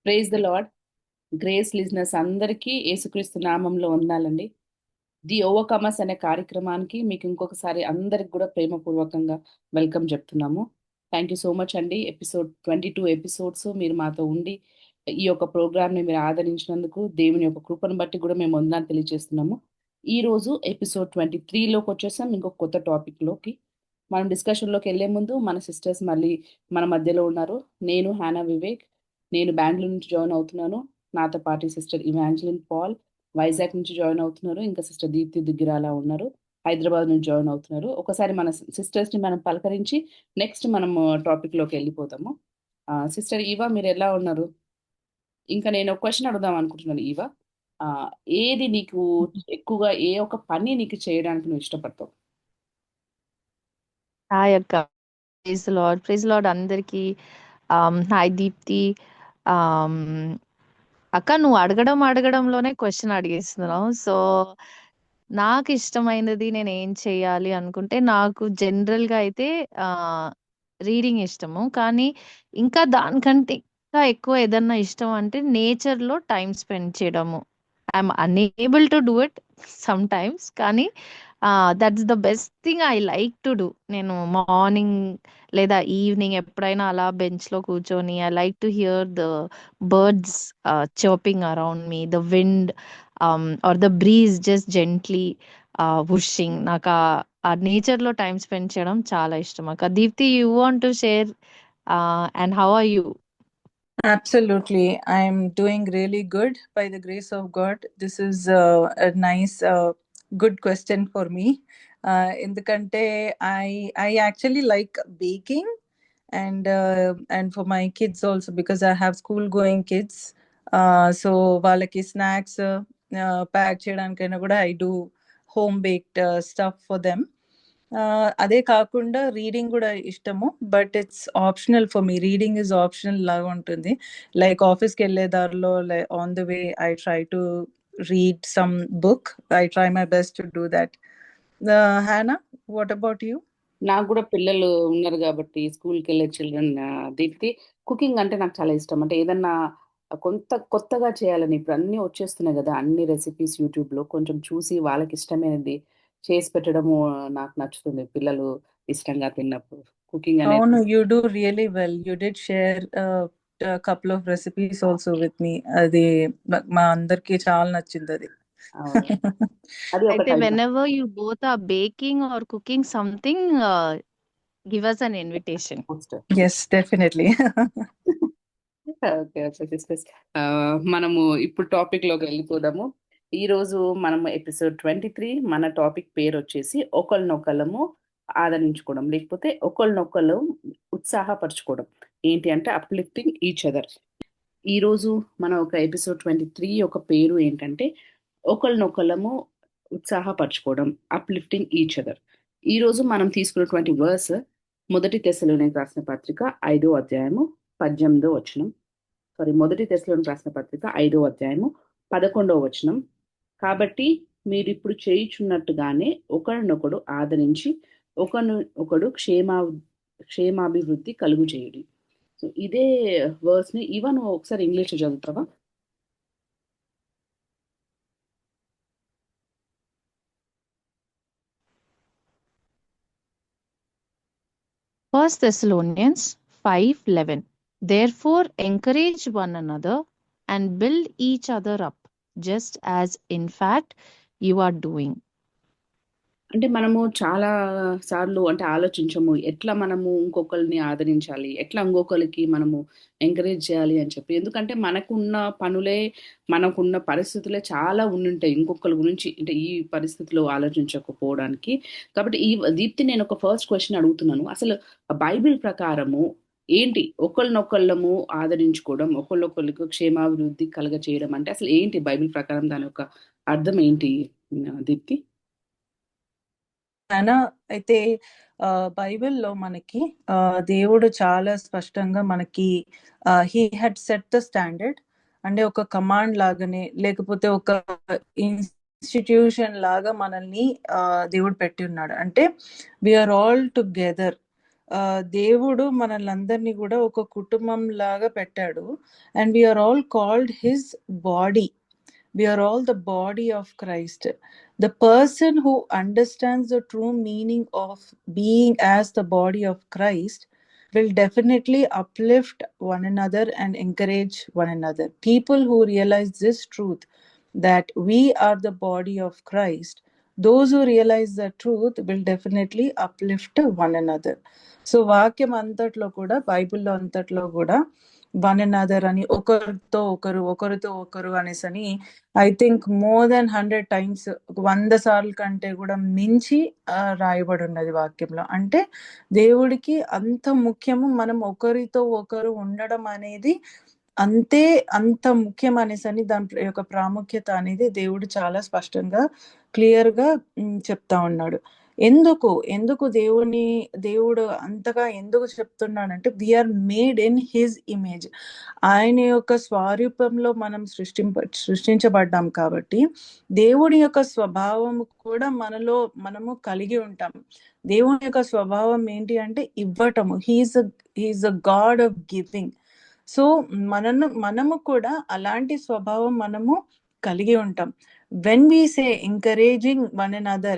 Praise the Lord. Grace listeners అందరికీ యేసుక్రీస్తు నామంలో వందనాలండి. ది ఓవర్కమర్స్ అనే కార్యక్రమానికి మీకు ఇంకొకసారి అందరికి కూడా ప్రేమపూర్వకంగా వెల్కమ్ చెప్తున్నాము. థ్యాంక్ యూ సో మచ్ అండి. ఎపిసోడ్ 22 ఎపిసోడ్స్ మీరు మాతో ఉండి ఈ యొక్క ప్రోగ్రామ్ని మీరు ఆదరించినందుకు దేవుని యొక్క కృపను బట్టి కూడా మేము వందనాలు తెలియజేస్తున్నాము. ఈ రోజు ఎపిసోడ్ 23లోకి వచ్చేసాం, ఇంకొక కొత్త టాపిక్లోకి. మనం డిస్కషన్లోకి వెళ్ళే ముందు మన సిస్టర్స్ మళ్ళీ మన మధ్యలో ఉన్నారు. నేను హానా వివేక్, నేను బెంగళూరు నుంచి జాయిన్ అవుతున్నాను. నాతో పాటు సిస్టర్ ఇవాంజలిన్ పాల్ వైజాగ్ నుంచి జాయిన్ అవుతున్నారు. ఇంకా సిస్టర్ దీప్తి దుగ్గిరాల ఉన్నారు, హైదరాబాద్ నుంచి జాయిన్ అవుతున్నారు. ఒకసారి మన సిస్టర్స్ని మనం పలకరించి నెక్స్ట్ మనం టాపిక్లోకి వెళ్ళిపోతాము. సిస్టర్ ఈవా, మీరు ఎలా ఉన్నారు? ఇంకా నేను ఒక క్వశ్చన్ అడుగుదాం అనుకుంటున్నాను ఈవా. ఆ, ఏది నీకు ఎక్కువగా, ఏ ఒక పని నీకు చేయడానికి నువ్వు ఇష్టపడతావు? హాయ్ అక్క. ప్రైజ్ లార్డ్ అందరికి. హాయ్ దీప్తి. ఆమ్, అక్క, నువ్వు అడగడంలోనే క్వశ్చన్ అడిగేస్తున్నావు. సో నాకు ఇష్టమైనది నేను ఏం చేయాలి అనుకుంటే, నాకు జనరల్ గా అయితే రీడింగ్ ఇష్టము. కానీ ఇంకా దానికంటే ఇంకా ఎక్కువ ఏదన్నా ఇష్టం అంటే నేచర్ లో టైం స్పెండ్ చేయడము. I'm unable to do it sometimes, కానీ that's the best thing I like to do. నేను మార్నింగ్ లేదా ఈవినింగ్ ఎప్పుడైనా అలా బెంచ్ లో కూర్చొని I like to hear the birds chirping around me, the wind, or the breeze just gently whooshing. నాకు ఆ nature లో టైం స్పెండ్ చేయడం చాలా ఇష్టం అక్క. Deepti, you want to share and how are you? Absolutely. I'm doing really good by the grace of God. This is a nice, good question for me. Endukante I actually like baking, and for my kids also, because I have school going kids. So వాళ్ళకి snacks pack చేయడానికైనా కూడా I do home baked stuff for them. అదే కాకుండా reading కూడా ఇష్టము, but it's optional for me. Reading is optional లాగా ఉంటుంది. Like ఆఫీస్కి వెళ్ళే దారిలో on the way I try to read some book. I try my best to do that. హ్యానా, what about you? నాకు కూడా పిల్లలు ఉన్నారు కాబట్టి స్కూల్కి వెళ్ళే చిల్డ్రన్. దీప్తి, కుకింగ్ అంటే నాకు చాలా ఇష్టం. అంటే ఏదన్నా కొత్తగా చేయాలని, ఇప్పుడు అన్నీ వచ్చేస్తున్నాయి కదా, అన్ని రెసిపీస్ యూట్యూబ్లో కొంచెం చూసి వాళ్ళకి ఇష్టమైనది చేసి పెట్టడము నాకు నచ్చుతుంది. పిల్లలు ఇష్టంగా తిన్నప్పుడు కుకింగ్ అనేది. అవును, you do really well. You did share couple of recipes also with me. అది మా అందరికి చాలా నచ్చింది అది. అవును, అది ఒక అయితే time. whenever you both are baking or cooking something, give us an invitation. Yes, definitely. Okay okay sisters, మనము ఇప్పుడు టాపిక్లోకి వెళ్ళిపోదాము. ఈరోజు మనము ఎపిసోడ్ 23, మన టాపిక్ పేరు వచ్చేసి ఒకళ్ళనొకళ్ళము ఆదరించుకోవడం, లేకపోతే ఒకళ్ళనొకళ్ళు ఉత్సాహపరచుకోవడం. ఏంటి అంటే అప్లిఫ్టింగ్ ఈచ్ అదర్. ఈరోజు మన ఒక ఎపిసోడ్ 23 యొక్క పేరు ఏంటంటే ఒకళ్ళనొకళ్ళము ఉత్సాహపరచుకోవడం, అప్లిఫ్టింగ్ ఈచ్ అదర్. ఈరోజు మనం తీసుకున్నటువంటి వర్స్ మొదటి తెస్సలోనికైకి రాసిన పత్రిక 5వ అధ్యాయము 18వ వచనం. మొదటి తెస్సలోనికైకి రాసిన పత్రిక 5వ అధ్యాయము 11వ వచనం. కాబట్టి మీరు ఇప్పుడు చేయుచున్నట్టుగానే ఒకరినొకడు ఆదరించి ఒకడు క్షేమాభివృద్ధి కలుగు చేయుడి. సో ఇదే వర్స్ ని ఇవా నువ్వు ఒకసారి ఇంగ్లీష్ చదువుతావా? First Thessalonians 5:11. Therefore encourage one another and build each other up, just as in fact you are doing. అంటే మనము చాలా సార్లు అంటే ఆలోచించము ఎట్లా మనము ఇంకొకరిని ఆదరించాలి, ఎట్లా ఇంకొకరికి మనము ఎంకరేజ్ చేయాలి అని చెప్పి. ఎందుకంటే మనకున్న పనులే, మనకున్న పరిస్థితులే చాలా ఉండుంటాయి ఇంకొకరి గురించి అంటే ఈ పరిస్థితిలో ఆలోచించకపోవడానికి. కాబట్టి ఈ దీప్తి, నేను ఒక ఫస్ట్ క్వశ్చన్ అడుగుతున్నాను. అసలు బైబిల్ ప్రకారము ఏంటి ఒకళ్ళనొకళ్ళము ఆదరించుకోవడం, ఒకళ్ళొకళ్ళకు క్షేమాభివృద్ధి కలగ చేయడం అంటే అసలు ఏంటి బైబిల్ ప్రకారం, దాని యొక్క అర్థం ఏంటి దీప్తి? అయినా అయితే బైబిల్లో మనకి దేవుడు చాలా స్పష్టంగా మనకి he had set the standard. అంటే ఒక కమాండ్ లాగానే, లేకపోతే ఒక ఇన్స్టిట్యూషన్ లాగా మనల్ని దేవుడు పెట్టి ఉన్నాడు. అంటే వీఆర్ ఆల్ టుగెదర్ దేవుడు మనల్ని కూడా ఒక కుటుంబం లాగా పెట్టాడు. And we are all called his body. We are all the body of Christ. The person who understands the true meaning of being as the body of Christ will definitely uplift one another and encourage one another. People who realize this truth, that we are the body of Christ, those who realize the truth will definitely uplift one another. So వాక్యం అంతట్లో కూడా, బైబిల్లో అంతట్లో కూడా one another అని, ఒకరితో ఒకరు అనేసి అని I think more than 100 times, 100 సార్లు కంటే కూడా మించి రాయబడి ఉన్నది వాక్యంలో. అంటే దేవుడికి అంత ముఖ్యము మనం ఒకరితో ఒకరు ఉండడం అనేది అంత ముఖ్యం అనేసి అని, దాని యొక్క ప్రాముఖ్యత అనేది దేవుడు చాలా స్పష్టంగా క్లియర్గా చెప్తా ఉన్నాడు. ఎందుకు దేవుడు అంతగా ఎందుకు చెప్తున్నాడంటే, we are made in his image. ఆయన యొక్క స్వరూపంలో మనం సృష్టించబడ్డాం కాబట్టి దేవుడి యొక్క స్వభావం కూడా మనము కలిగి ఉంటాం. దేవుని యొక్క స్వభావం ఏంటి అంటే ఇవ్వటము. He is a God of giving. So మనము కూడా అలాంటి స్వభావం మనము కలిగి ఉంటాం. When we say encourage one another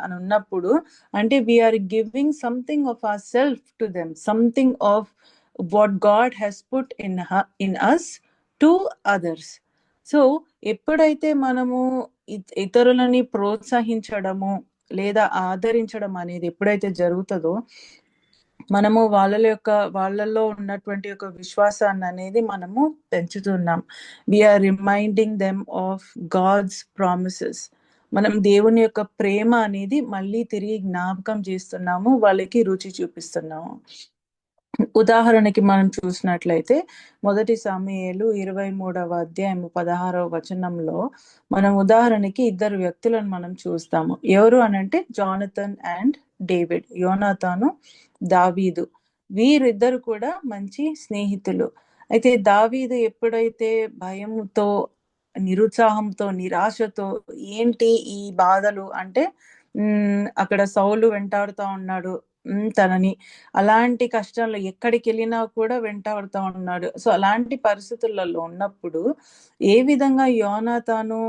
అని ఉన్నప్పుడు, అంటే we are giving something of our self to them, something of what God has put in us to others. So ఎప్పుడైతే మనము ఇతరులని ప్రోత్సహించడము లేదా ఆదరించడం అనేది ఎప్పుడైతే జరుగుతుందో, మనము వాళ్ళలో ఉన్నటువంటి ఒక విశ్వాసాన్ని అనేది మనము పెంచుతున్నాం. We are reminding them of God's promises. మనం దేవుని యొక్క ప్రేమ అనేది మళ్ళీ తిరిగి జ్ఞాపకం చేస్తున్నాము, వాళ్ళకి రుచి చూపిస్తున్నాము. ఉదాహరణకి మనం చూసినట్లయితే 1 సమూయేలు 23వ అధ్యాయము 16వ వచనంలో మనం ఉదాహరణకి 2 వ్యక్తులను మనం చూస్తాము. ఎవరు అనంటే జానథన్ అండ్ డేవిడ్. యోనాతాను, దావీదు. వీరిద్దరు కూడా మంచి స్నేహితులు. అయితే దావీదు ఎప్పుడైతే భయంతో, నిరుత్సాహంతో, నిరాశతో, ఏంటి ఈ బాధలు అంటే అక్కడ సౌలు వెంటాడుతా ఉన్నాడు తనని, అలాంటి కష్టంలో ఎక్కడికి వెళ్ళినా కూడా వెంటాడుతా ఉన్నాడు. సో అలాంటి పరిస్థితులలో ఉన్నప్పుడు ఏ విధంగా యోనాతాను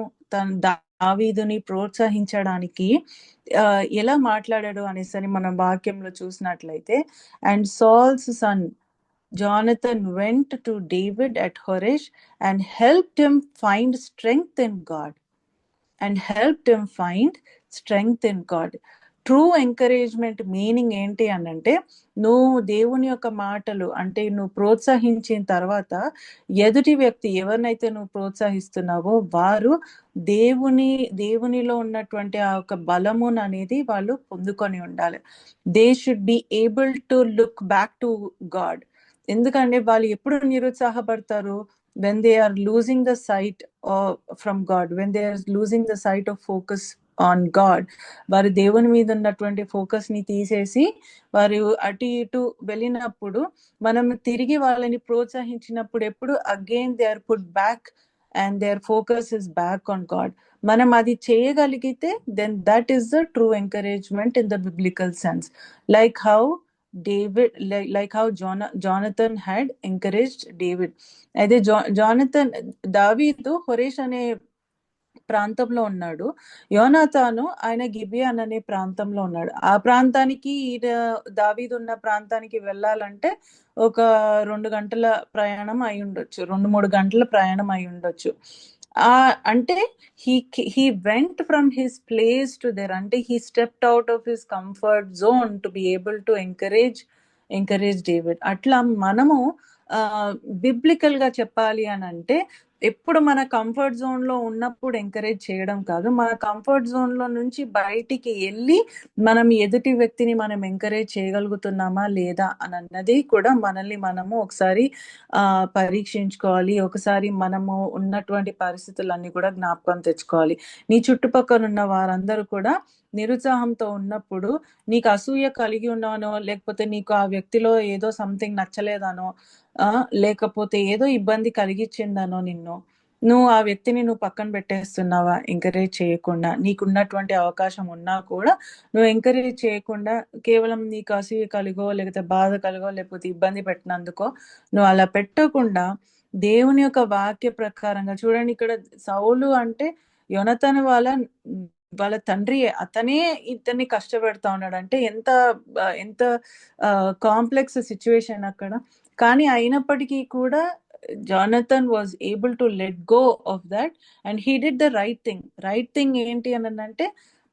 దావీదుని ప్రోత్సహించడానికి ఎలా మాట్లాడాడు అనేసి మనం వాక్యంలో చూసినట్లయితే, and Saul's son Jonathan went to David at Horesh and helped him find strength in God. True encouragement meaning ఏంటి అనంటే, నువ్వు దేవుని యొక్క మాటలు అంటే నువ్వు ప్రోత్సహించిన తర్వాత ఎదుటి వ్యక్తి ఎవరినైతే నువ్వు ప్రోత్సహిస్తున్నావో వారు దేవునిలో ఉన్నటువంటి ఆ యొక్క బలమును అనేది వాళ్ళు పొందుకొని ఉండాలి. They should be able to look back to God. ఎందుకంటే వాళ్ళు ఎప్పుడు నిరుత్సాహపడతారు? when they are losing the sight from God, when they are losing the sight of focus on God. వారు దేవుని మీద ఉన్నటువంటి ఫోకస్ ని తీసేసి వారు అటు ఇటు వెళ్ళినప్పుడు, మనం తిరిగి వాళ్ళని ప్రోత్సహించినప్పుడు ఎప్పుడు again they are put back and their focus is back on God. మనం అది చేయగలిగితే then that is the true encouragement in the biblical sense. Like how Jonathan had encouraged David. అయితే దావీదు హోరేష్ అనే ప్రాంతంలో ఉన్నాడు. యోనాతాను ఆయన గిబియాన్ అనే ప్రాంతంలో ఉన్నాడు. ఆ ప్రాంతానికి దావీదు ఉన్న ప్రాంతానికి వెళ్ళాలంటే ఒక 2 గంటల ప్రయాణం అయి ఉండొచ్చు, 2-3 గంటల ప్రయాణం అయి ఉండొచ్చు. అంటే he went from his place to there, అంటే he stepped out of his comfort zone to be able to encourage David. అట్లా మనము బిబ్లికల్ గా చెప్పాలి అని అంటే, ఎప్పుడు మన కంఫర్ట్ జోన్ లో ఉన్నప్పుడు ఎంకరేజ్ చేయడం కాదు, మన కంఫర్ట్ జోన్ లో నుంచి బయటికి వెళ్ళి మనం ఎదుటి వ్యక్తిని మనం ఎంకరేజ్ చేయగలుగుతున్నామా లేదా అని అన్నది కూడా మనల్ని మనము ఒకసారి పరీక్షించుకోవాలి. ఒకసారి మనము ఉన్నటువంటి పరిస్థితులన్నీ కూడా జ్ఞాపకం తెచ్చుకోవాలి. నీ చుట్టుపక్కల ఉన్న వారందరూ కూడా నిరుత్సాహంతో ఉన్నప్పుడు, నీకు అసూయ కలిగి ఉన్నానో, లేకపోతే నీకు ఆ వ్యక్తిలో ఏదో సంథింగ్ నచ్చలేదనో, లేకపోతే ఏదో ఇబ్బంది కలిగించిందనో నిన్ను, నువ్వు ఆ వ్యక్తిని నువ్వు పక్కన పెట్టేస్తున్నావా ఎంకరేజ్ చేయకుండా? నీకున్నటువంటి అవకాశం ఉన్నా కూడా నువ్వు ఎంకరేజ్ చేయకుండా కేవలం నీకు అసూయ కలిగో లేకపోతే బాధ కలిగో లేకపోతే ఇబ్బంది పెట్టినందుకో నువ్వు అలా పెట్టకుండా దేవుని యొక్క వాక్య ప్రకారంగా చూడండి. ఇక్కడ సౌలు అంటే యోనతాను వాళ్ళ తండ్రి, అతనే ఇతన్ని కష్టపెడతా ఉన్నాడు అంటే ఎంత ఎంత కాంప్లెక్స్ సిచ్యువేషన్ అక్కడ. కానీ అయినప్పటికీ కూడా Jonathan was able to let go of that and he did the right thing. Right thing ఏంటి అని అంటే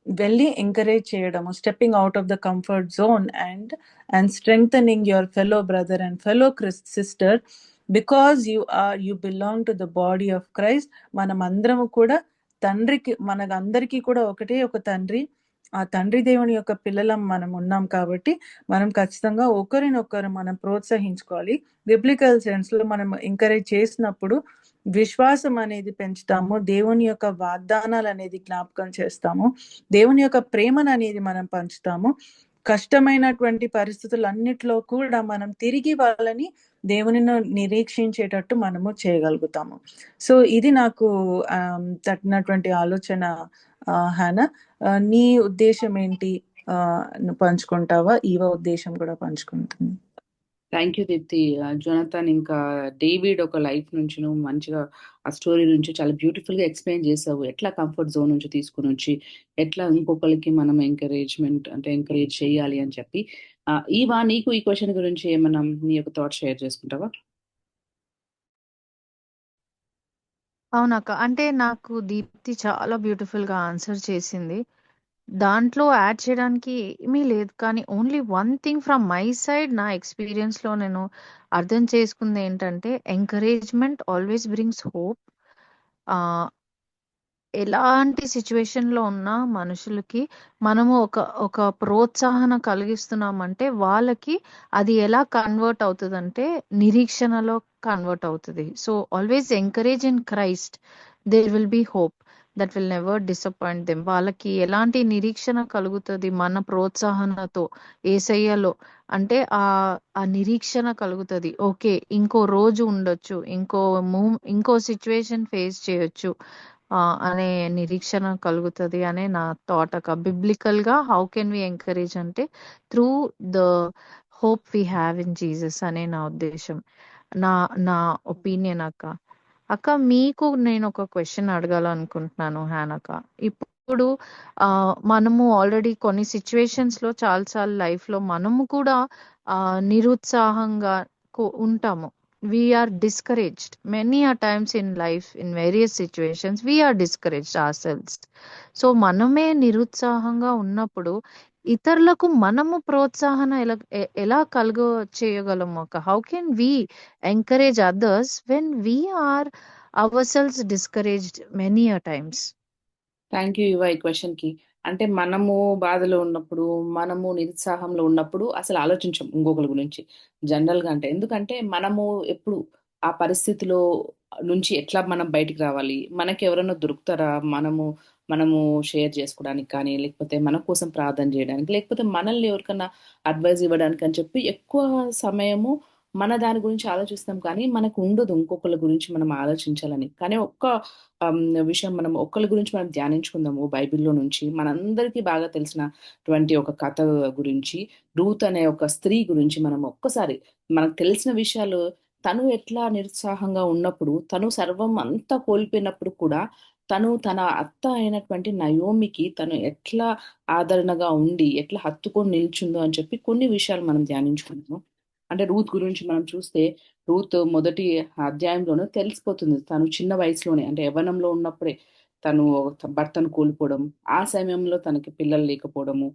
వెళ్ళి ఎంకరేజ్ చేయడము, stepping out of the comfort zone and strengthening your fellow brother and fellow sister because you belong to the body of Christ. మనం అందరము కూడా తండ్రికి, మనకందరికీ కూడా ఒకటే ఒక తండ్రి, ఆ తండ్రి దేవుని యొక్క పిల్లలం మనం ఉన్నాం కాబట్టి మనం ఖచ్చితంగా ఒకరినొకరు మనం ప్రోత్సహించుకోవాలి. బిబ్లికల్ సెన్స్ లో మనం ఎంకరేజ్ చేసినప్పుడు విశ్వాసం అనేది పెంచుతాము, దేవుని యొక్క వాగ్దానాలు అనేది జ్ఞాపకం చేస్తాము, దేవుని యొక్క ప్రేమను అనేది మనం పంచుతాము. కష్టమైనటువంటి పరిస్థితులన్నిట్లో కూడా మనం తిరిగి వాళ్ళని దేవుని నిరీక్షించేటట్టు మనము చేయగలుగుతాము. సో ఇది నాకు తట్టినటువంటి ఆలోచన. హానా, నీ ఉద్దేశం ఏంటి? నువ్వు పంచుకుంటావా? ఈవ ఉద్దేశం కూడా పంచుకుంటుంది. Thank you Deepthi. జోనథన్ ఇంకా డేవిడ్ ఒక లైఫ్ నుంచి నువ్వు మంచిగా ఆ స్టోరీ నుంచి చాలా బ్యూటిఫుల్ గా ఎక్స్ప్లెయిన్ చేసావు. ఎట్లా కంఫర్ట్ జోన్ నుంచి తీసుకుని వచ్చి ఎట్లా ఇంకొకరికి మనం ఎంకరేజ్ చేయాలి అని చెప్పి. ఈవా, నీకు ఈ క్వశ్చన్ గురించి ఏమన్నా నీ యొక్క థాట్ షేర్ చేసుకుంటావా? అవునక్క, అంటే నాకు దీప్తి చాలా బ్యూటిఫుల్ గా ఆన్సర్ చేసింది. దాంట్లో యాడ్ చేయడానికి ఏమీ లేదు. కానీ only one thing from my side, నా ఎక్స్పీరియన్స్ లో నేను అర్థం చేసుకుంది ఏంటంటే, ఎంకరేజ్మెంట్ ఆల్వేస్ బ్రింగ్స్ హోప్. ఎలాంటి సిచ్యువేషన్ లో ఉన్న మనుషులకి మనము ఒక ప్రోత్సాహన కలిగిస్తున్నామంటే వాళ్ళకి అది ఎలా కన్వర్ట్ అవుతుందంటే నిరీక్షణలో కన్వర్ట్ అవుతుంది. So always encourage in Christ, there will be hope that will never disappoint them. వాళ్ళకి ఎలాంటి నిరీక్షణ కలుగుతుంది మన ప్రోత్సాహనతో యేసయ్యలో. అంటే ఆ నిరీక్షణ కలుగుతుంది. ఓకే, ఇంకో రోజు ఉండొచ్చు, ఇంకో సిచ్యువేషన్ ఫేస్ చేయొచ్చు అనే నిరీక్షణ కలుగుతుంది అనే నా థాట్ అక్క. బిబ్లికల్ గా హౌ కెన్ వి ఎంకరేజ్ అంటే through the hope we have in Jesus అనే నా ఉద్దేశం, నా నా ఒపీనియన్ అక్క. అక్క, మీకు నేను ఒక క్వశ్చన్ అడగాలనుకుంటున్నాను హానక్క. ఇప్పుడు మనము ఆల్రెడీ కొన్ని సిచ్యువేషన్స్ లో చాలా లైఫ్ లో మనము కూడా నిరుత్సాహంగా ఉంటాము. We are discouraged many a times in life, in various situations we are discouraged ourselves. So మనమే నిరుత్సాహంగా ఉన్నప్పుడు ఇతరులకు మనము ప్రోత్సాహన ఎలా చేయగలము అక్క? How can we encourage others when we are our selves discouraged many a times? Thank you ఇవా ఈ క్వశ్చన్ కి. అంటే మనము బాధలో ఉన్నప్పుడు, మనము నిరుత్సాహంలో ఉన్నప్పుడు అసలు ఆలోచించం ఇంకొకరి గురించి జనరల్ గా. అంటే ఎందుకంటే మనము ఎప్పుడు ఆ పరిస్థితిలో నుంచి ఎట్లా మనం బయటికి రావాలి, మనకి ఎవరైనా దొరుకుతారా మనము మనము షేర్ చేసుకోవడానికి కానీ, లేకపోతే మన కోసం ప్రార్థన చేయడానికి, లేకపోతే మనల్ని ఎవరికైనా అడ్వైజ్ ఇవ్వడానికి అని చెప్పి ఎక్కువ సమయము మన దాని గురించి ఆలోచిస్తాం. కానీ మనకు ఉండదు ఇంకొకరి గురించి మనం ఆలోచించాలని. కానీ ఒక్క విషయం, మనం ఒక్కరి గురించి మనం ధ్యానించుకుందాము బైబిల్లో నుంచి. మనందరికీ బాగా తెలిసినటువంటి ఒక కథ గురించి, రూత్ అనే ఒక స్త్రీ గురించి మనం ఒక్కసారి మనకు తెలిసిన విషయాలు. తను ఎట్లా నిరుత్సాహంగా ఉన్నప్పుడు, తను సర్వం అంతా కోల్పోయినప్పుడు కూడా తను తన అత్త అయినటువంటి నయోమికి తను ఎట్లా ఆదరణగా ఉండి ఎట్లా హత్తుకొని నిల్చుందో అని చెప్పి కొన్ని విషయాలు మనం ధ్యానించుకుంటాము. అంటే రూత్ గురించి మనం చూస్తే, రూత్ మొదటి అధ్యాయంలోనే తెలిసిపోతుంది. తను చిన్న వయసులోనే, అంటే యవ్వనంలో ఉన్నప్పుడే తను భర్తను కోల్పోవడం, ఆ సమయంలో తనకి పిల్లలు లేకపోవడము,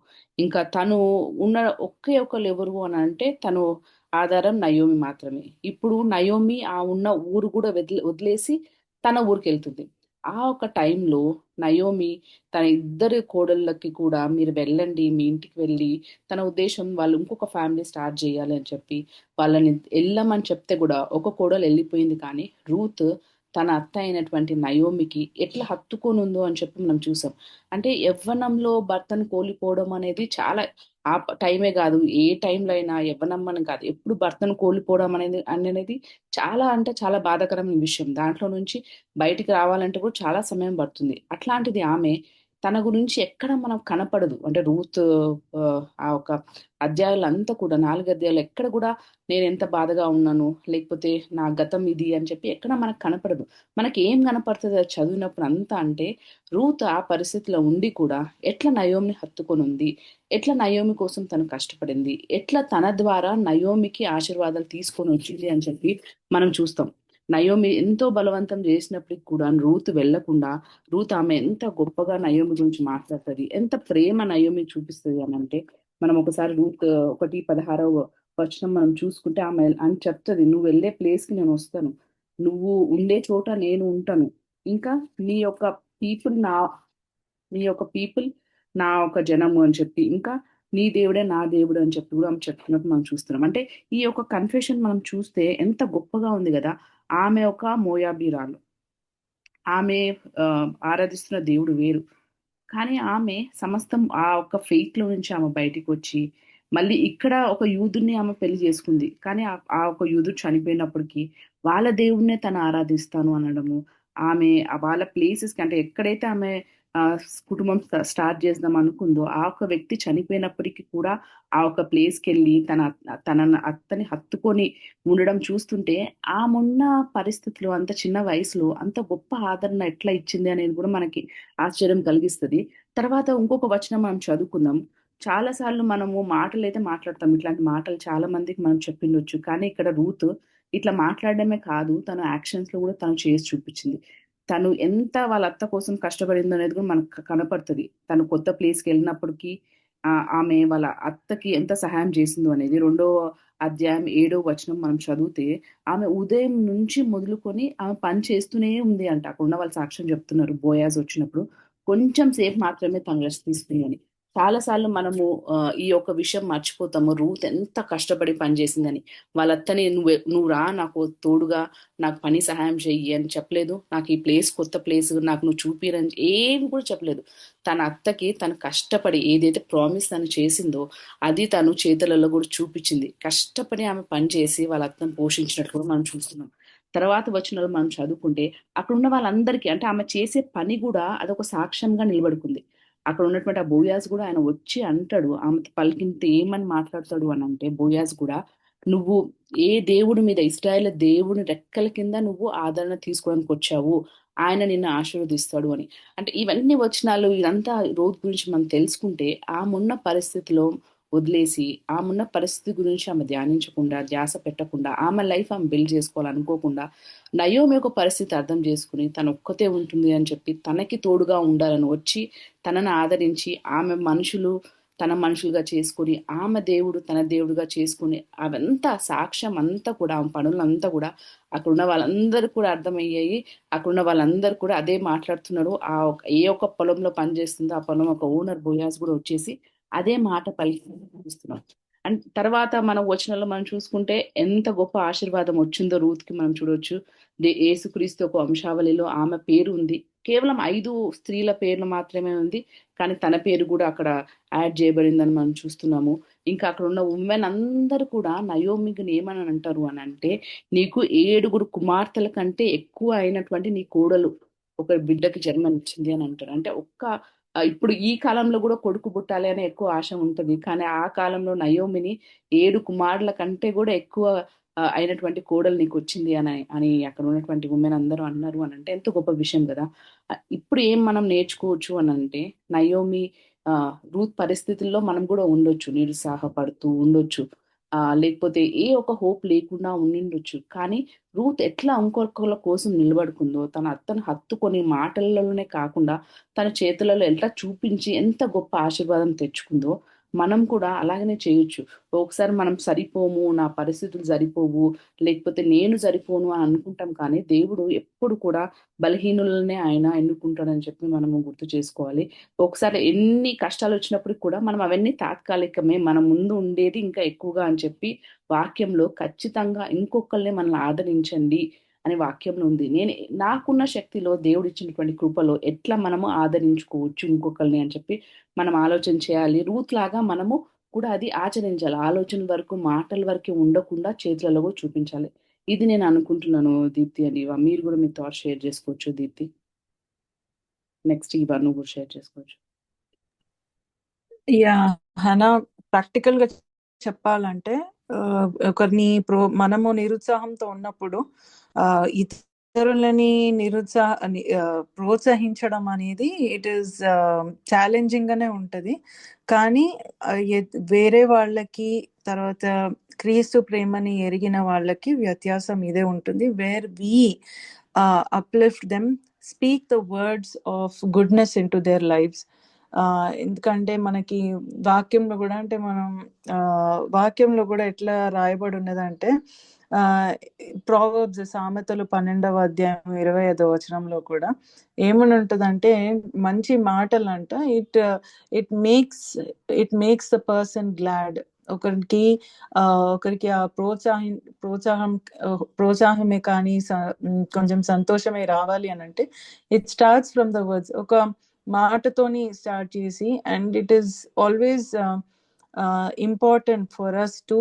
ఇంకా తను ఉన్న ఒకే ఒకళ్ళు ఎవరు అని అంటే తను ఆధారం నయోమి మాత్రమే. ఇప్పుడు నయోమి ఆ ఉన్న ఊరు కూడా వదిలేసి తన ఊరికి వెళ్తుంది. ఆ ఒక టైంలో నయోమి తన ఇద్దరు కోడళ్ళకి కూడా మీరు వెళ్ళండి, మీ ఇంటికి వెళ్ళి, తన ఉద్దేశం వాళ్ళు ఇంకొక ఫ్యామిలీ స్టార్ట్ చేయాలి అని చెప్పి వాళ్ళని వెళ్ళమని చెప్తే కూడా ఒక కోడలు వెళ్ళిపోయింది. కానీ రూత్ తన అత్త అయినటువంటి నయోమికి ఎట్లా హత్తుకొని ఉందో అని చెప్పి మనం చూసాం. అంటే యవ్వనంలో భర్తను కోల్పోవడం అనేది చాలా టైమే కాదు, ఏ టైంలో అయినా యవ్వనమ్మని కాదు, ఎప్పుడు భర్తను కోల్పోవడం అనేది చాలా అంటే చాలా బాధాకరమైన విషయం. దాంట్లో నుంచి బయటికి రావాలంటే కూడా చాలా సమయం పడుతుంది. అట్లాంటిది ఆమె తన గురించి ఎక్కడ మనకు కనపడదు. అంటే రూత్ ఆ ఒక అధ్యాయులంతా కూడా 4 అధ్యాయులు ఎక్కడ కూడా నేను ఎంత బాధగా ఉన్నాను, లేకపోతే నా గతం ఇది అని చెప్పి ఎక్కడ మనకు కనపడదు. మనకి ఏం కనపడుతుంది అది చదివినప్పుడు అంతా అంటే, రూత్ ఆ పరిస్థితిలో ఉండి కూడా ఎట్లా నయోమిని హత్తుకొని ఉంది, ఎట్లా నయోమి కోసం తను కష్టపడింది, ఎట్లా తన ద్వారా నయోమికి ఆశీర్వాదాలు తీసుకొని వచ్చింది అని చెప్పి మనం చూస్తాం. నయోమి ఎంతో బలవంతం చేసినప్పటికి కూడా రూత్ వెళ్లకుండా, రూత్ ఆమె ఎంత గొప్పగా నయోమి గురించి మాట్లాడుతుంది, ఎంత ప్రేమ నయోమి చూపిస్తుంది అని అంటే, మనం ఒకసారి రూత్ 1:16 వచనం మనం చూసుకుంటే ఆమె అని చెప్తుంది, నువ్వు వెళ్ళే ప్లేస్ కి నేను వస్తాను, నువ్వు ఉండే చోట నేను ఉంటాను, ఇంకా నీ యొక్క పీపుల్ నా నీ యొక్క పీపుల్ నా ఒక జనము అని చెప్పి, ఇంకా నీ దేవుడే నా దేవుడు అని చెప్పి కూడా ఆమె చెప్తున్నట్టు మనం చూస్తున్నాం. అంటే ఈ యొక్క కన్ఫెషన్ మనం చూస్తే ఎంత గొప్పగా ఉంది కదా. ఆమె ఒక మోయాబీరాలు, ఆమె ఆ, ఆరాధిస్తున్న దేవుడు వేరు, కానీ ఆమె సమస్తం ఆ ఒక్క ఫెయిత్ లో నుంచి ఆమె బయటికి వచ్చి మళ్ళీ ఇక్కడ ఒక యూదుని ఆమె పెళ్లి చేసుకుంది. కానీ ఆ ఒక యూదుడు చనిపోయినప్పటికీ వాళ్ళ దేవుణ్ణే తను ఆరాధిస్తాను అనడము, ఆమె వాళ్ళ ప్లేసెస్ కి, అంటే ఎక్కడైతే ఆమె ఆ, కుటుంబం స్టార్ట్ చేద్దాం అనుకుందో ఆ ఒక్క వ్యక్తి చనిపోయినప్పటికీ కూడా ఆ ఒక ప్లేస్ కి వెళ్ళి తన అత్తని హత్తుకొని ఉండడం చూస్తుంటే, ఆమెన్న పరిస్థితిలో అంత చిన్న వయసులో అంత గొప్ప ఆదరణ ఎట్లా ఇచ్చింది అనేది కూడా మనకి ఆశ్చర్యం కలిగిస్తుంది. తర్వాత ఇంకొక వచనం మనం చదువుకుందాం. చాలా సార్లు మనము మాటలు అయితే మాట్లాడతాం, ఇట్లాంటి మాటలు చాలా మందికి మనం చెప్పిండొచ్చు, కానీ ఇక్కడ రూత్ ఇట్లా మాట్లాడడమే కాదు, తన యాక్షన్స్ లో కూడా తను చేసి చూపించింది. తను ఎంత వాళ్ళ అత్త కోసం కష్టపడిందో అనేది కూడా మనకు కనపడుతుంది. తను కొత్త ప్లేస్కి వెళ్ళినప్పటికీ ఆమె వాళ్ళ అత్తకి ఎంత సహాయం చేసిందో అనేది 2వ అధ్యాయం 7వ వచనం మనం చదివితే, ఆమె ఉదయం నుంచి మొదలుకొని ఆమె పని చేస్తూనే ఉంది అంట. అక్కడ ఉన్న వాళ్ళు సాక్ష్యం చెప్తున్నారు, బోయాజ్ వచ్చినప్పుడు కొంచెం సేపు మాత్రమే తను రెస్ట్ తీసుకుంది అని. చాలా సార్లు మనము ఈ యొక్క విషయం మర్చిపోతాము, రూత్ ఎంత కష్టపడి పని చేసిందని. వాళ్ళ అత్తని నువ్వు రా నాకు తోడుగా, నాకు పని సహాయం చెయ్యి అని చెప్పలేదు, నాకు ఈ ప్లేస్ కొత్త ప్లేస్ నాకు నువ్వు చూపిరని ఏమి కూడా చెప్పలేదు. తన అత్తకి తను కష్టపడి ఏదైతే ప్రామిస్ తను చేసిందో అది తను చేతులలో కూడా చూపించింది. కష్టపడి ఆమె పని చేసి వాళ్ళ అత్తను పోషించినట్లు కూడా మనం చూస్తున్నాం. తర్వాత వచనాలు మనం చదువుకుంటే అక్కడ ఉన్న వాళ్ళందరికీ, అంటే ఆమె చేసే పని కూడా అదొక సాక్ష్యంగా నిలబడుకుంది. అక్కడ ఉన్నటువంటి ఆ బోయాజ్ కూడా ఆయన వచ్చి అంటాడు, ఆమె పలికింటే ఏమని మాట్లాడతాడు అని అంటే, బోయాజ్ కూడా నువ్వు ఏ దేవుడి మీద, ఇశ్రాయేలు దేవుని రెక్కల కింద నువ్వు ఆదరణ తీసుకోవడానికి వచ్చావు, ఆయన నిన్ను ఆశీర్వదిస్తాడు అని. అంటే ఇవన్నీ వచనాలు ఇదంతా రోజు గురించి మనం తెలుసుకుంటే, ఆమెన్న పరిస్థితిలో వదిలేసి, ఆమెన్న పరిస్థితి గురించి ఆమె ధ్యానించకుండా, ధ్యాస పెట్టకుండా, ఆమె లైఫ్ ఆమె బిల్డ్ చేసుకోవాలనుకోకుండా, నయోమి యొక్క పరిస్థితి అర్థం చేసుకుని తను ఒక్కతే ఉంటుంది అని చెప్పి తనకి తోడుగా ఉండాలని వచ్చి తనను ఆదరించి, ఆమె మనుషులు తన మనుషులుగా చేసుకొని, ఆమె దేవుడు తన దేవుడుగా చేసుకుని, అవంతా సాక్ష్యం అంతా కూడా, ఆమె పనులంతా కూడా అక్కడ ఉన్న వాళ్ళందరూ కూడా అర్థమయ్యాయి. అక్కడ ఉన్న వాళ్ళందరూ కూడా అదే మాట్లాడుతున్నారు. ఏ ఒక్క పొలంలో పనిచేస్తుందో ఆ పొలం ఒక ఓనర్ బోయాస్ కూడా వచ్చేసి అదే మాట పలికిస్తున్నారు. అండ్ తర్వాత మనం వచనంలో మనం చూసుకుంటే ఎంత గొప్ప ఆశీర్వాదం వచ్చిందో రూత్ కి మనం చూడొచ్చు. యేసుక్రీస్తు ఒక వంశావళిలో ఆమె పేరు ఉంది. కేవలం 5 స్త్రీల పేర్లు మాత్రమే ఉంది, కానీ తన పేరు కూడా అక్కడ యాడ్ చేయబడిందని మనం చూస్తున్నాము. ఇంకా అక్కడ ఉన్న ఉమెన్ అందరూ కూడా నయోమిని ఏమని అంటారు అని అంటే, నీకు 7 కుమార్తెల కంటే ఎక్కువ అయినటువంటి నీ కోడలు ఒక బిడ్డకి జన్మనిచ్చింది అని అంటారు. అంటే ఇప్పుడు ఈ కాలంలో కూడా కొడుకు పుట్టాలి అనే ఎక్కువ ఆశ ఉంటది, కానీ ఆ కాలంలో నయోమిని 7 కుమారుల కంటే కూడా ఎక్కువ అయినటువంటి కోడలు నీకు వచ్చింది అని అని అక్కడ ఉన్నటువంటి ఉమెన్ అందరూ అన్నారు అని అంటే ఎంత గొప్ప విషయం కదా. ఇప్పుడు ఏం మనం నేర్చుకోవచ్చు అని అంటే, నయోమి రూత్ పరిస్థితుల్లో మనం కూడా ఉండొచ్చు, నిరుత్సాహపడుతూ ఉండొచ్చు, లేకపోతే ఏ ఒక హోప్ లేకుండా ఉండిండొచ్చు, కానీ రూత్ ఎట్లా ఇంకొకళ్ళ కోసం నిలబడుకుందో, తన అత్తను హత్తుకొని మాటలలోనే కాకుండా తన చేతులలో ఎట్లా చూపించి ఎంత గొప్ప ఆశీర్వాదం తెచ్చుకుందో, మనం కూడా అలాగనే చేయొచ్చు. ఒకసారి మనం సరిపోము, నా పరిస్థితులు సరిపోవు, లేకపోతే నేను సరిపోను అని అనుకుంటాం, కానీ దేవుడు ఎప్పుడు కూడా బలహీనులనే ఆయన ఎన్నుకుంటాడని చెప్పి మనము గుర్తు చేసుకోవాలి. ఒకసారి ఎన్ని కష్టాలు వచ్చినప్పటికి కూడా మనం అవన్నీ తాత్కాలికమే, మన ముందు ఉండేది ఇంకా ఎక్కువగా అని చెప్పి వాక్యంలో ఖచ్చితంగా ఇంకొకళ్ళని మనల్ని ఆదరించండి అనే వాక్యంలో ఉంది. నేను నాకున్న శక్తిలో దేవుడు ఇచ్చినటువంటి కృపలో ఎట్లా మనము ఆదరించుకోవచ్చు ఇంకొకరిని అని చెప్పి మనం ఆలోచన చేయాలి. రూత్ లాగా మనము కూడా అది ఆచరించాలి. ఆలోచన వరకు, మాటల వరకే ఉండకుండా చేతులలో కూడా చూపించాలి. ఇది నేను అనుకుంటున్నాను దీప్తి అండ్ ఇవ. మీరు కూడా మీ థాట్స్ షేర్ చేసుకోవచ్చు దీప్తి. నెక్స్ట్ ఇవ నువ్వు కూడా షేర్ చేసుకోవచ్చు. యా హనా, ప్రాక్టికల్ గా చెప్పాలంటే ఒకరిని మనము నిరుత్సాహంతో ఉన్నప్పుడు ఇతరులని ప్రోత్సహించడం అనేది ఇట్ ఈస్ ఛాలెంజింగ్ గానే ఉంటది. కానీ వేరే వాళ్ళకి, తర్వాత క్రీస్తు ప్రేమని ఎరిగిన వాళ్ళకి వ్యత్యాసం ఇదే ఉంటుంది. Where we uplift them, speak the words of goodness into their lives. ఎందుకంటే మనకి వాక్యంలో కూడా, అంటే మనం వాక్యంలో కూడా ఎట్లా రాయబడి ఉన్నదంటే, ప్రావర్బ్స్, సామెతలు 12వ అధ్యాయం 25వ వచనంలో కూడా ఏమని ఉంటదంటే, మంచి మాటలు అంట it makes the person glad. ఒకరికి ఆ ప్రోత్సాహమే కానీ కొంచెం సంతోషమే రావాలి అని అంటే it starts from the words. ఒక మాటతోని స్టార్ట్ చేసి, and it is always important for us to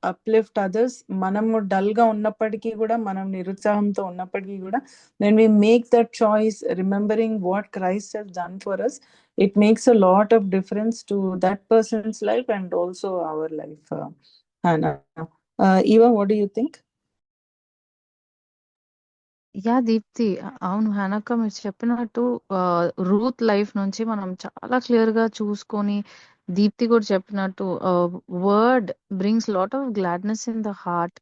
uplift others. మనము డల్ గా ఉన్నప్పటికీ కూడా, మనం నిరుత్సాహంతో ఉన్నప్పటికీ కూడా, when we make that choice remembering what Christ has done for us, it makes a lot of difference to that person's life and also our life. Hannah, Eva, what do you think? Yeah Deepti, అవును హనక్క, మీరు చెప్పినట్టు Ruth life నుంచి మనం చాలా clear గా చూసుకొని, దీప్తి కూడా చెప్పినట్టు word brings lot of gladness in the heart.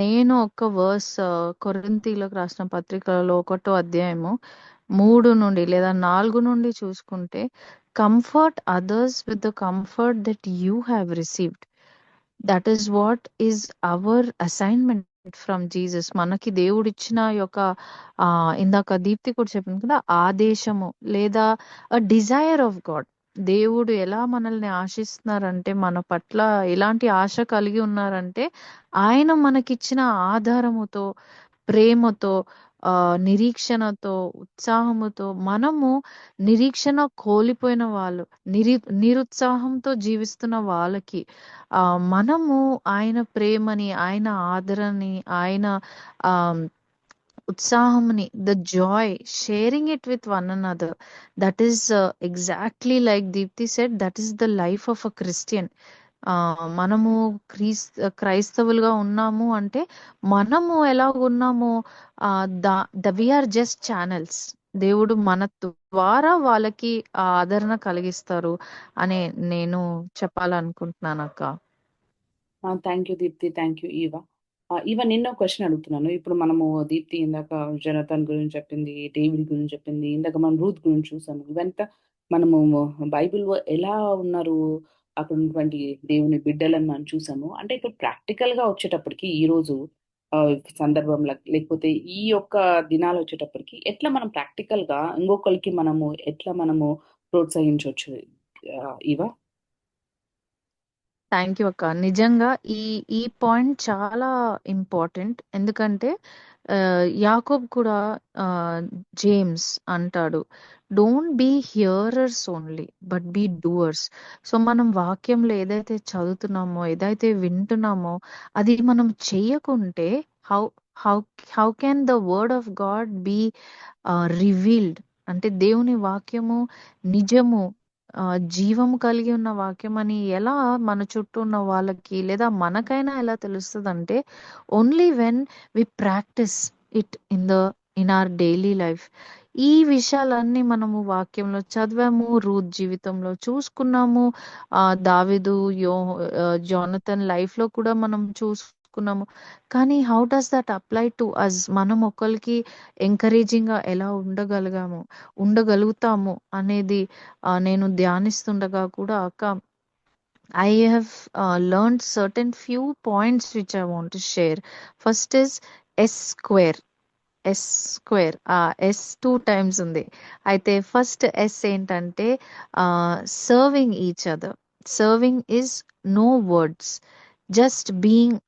నేను ఒక వర్స్ కొరింథీలకు రాసిన పత్రికలో 1వ అధ్యాయము 3 నుండి లేదా 4 నుండి చూసుకుంటే, comfort others with the comfort that you have received. That is what is our assignment from Jesus. మనకి దేవుడిచ్చిన యొక్క ఇందాక దీప్తి కూడా చెప్పింది కదా, ఆదేశము లేదా డిజైర్ ఆఫ్ గాడ్. దేవుడు ఎలా మనల్ని ఆశిస్తున్నారంటే, మన పట్ల ఎలాంటి ఆశ కలిగి ఉన్నారంటే, ఆయన మనకిచ్చిన ఆధారముతో, ప్రేమతో, నిరీక్షణతో, ఉత్సాహముతో, మనము నిరీక్షణ కోల్పోయిన వాళ్ళు, నిరుత్సాహంతో జీవిస్తున్న వాళ్ళకి మనము ఆయన ప్రేమని, ఆయన ఆదరణని, ఆయన ఉత్సాహంని, the joy, sharing it with one another, that is exactly like Deepthi said, that is the life of a Christian. మనము క్రైస్తవులుగా ఉన్నాము అంటే, మనము ఎలాగున్నామో వీఆర్ జస్ట్ ఛానల్స్. దేవుడు మన ద్వారా వాళ్ళకి ఆదరణ కలిగిస్తారు అని నేను చెప్పాలనుకుంటున్నాను అక్క. Thank you Deepthi, thank you Eva. Eva, నిన్న క్వశ్చన్ అడుగుతున్నాను. ఇప్పుడు మనము దీప్తి ఇందాక జనతాన్ గురించి చెప్పింది, డేవిడ్ గురించి చెప్పింది, ఇందాక మనం రూత్ గురించి చూసాము. ఇవంతా మనము బైబిల్లో ఎలా ఉన్నారు అక్కడ ఉన్నటువంటి దేవుని బిడ్డలను మనం చూసాము. అంటే ఇప్పుడు ప్రాక్టికల్ గా వచ్చేటప్పటికి ఈ రోజు సందర్భంలో, లేకపోతే ఈ యొక్క దినాలు వచ్చేటప్పటికి ఎట్లా మనం ప్రాక్టికల్ గా ఇంకొకరికి మనము ఎట్లా మనము ప్రోత్సహించవచ్చు ఇవా? థ్యాంక్ యూ అక్క. నిజంగా ఈ పాయింట్ చాలా ఇంపార్టెంట్. ఎందుకంటే యాకోబ్ కూడా జేమ్స్ అంటాడు, don't be hearers only but be doers. So మనం వాక్యంలో ఏదైతే చదువుతున్నామో, ఏదైతే వింటున్నామో, అది మనం చెయ్యకుంటే how how how can the word of God be revealed? అంటే దేవుని వాక్యము నిజము, జీవము కలిగి ఉన్న వాక్యం అని ఎలా మన చుట్టూ ఉన్న వాళ్ళకి లేదా మనకైనా ఎలా తెలుస్తుంది అంటే, only when we practice it in our daily life. ఈ విషయాలన్నీ మనము వాక్యంలో చదివాము, రూత్ జీవితంలో చూసుకున్నాము, దావీదు, జోనథన్ లైఫ్ లో కూడా మనం చూసుకున్నాము. కానీ how does that apply to us? మనం ఒకరికి ఎంకరేజింగ్ గా ఎలా ఉండగలుగుతాము అనేది నేను ధ్యానిస్తుండగా కూడా అక్క, I have learned certain few points which I want to share. First is S square. S 2 times ఉంది. అయితే ఫస్ట్ S ఏంటంటే serving each other. Serving is no words, just being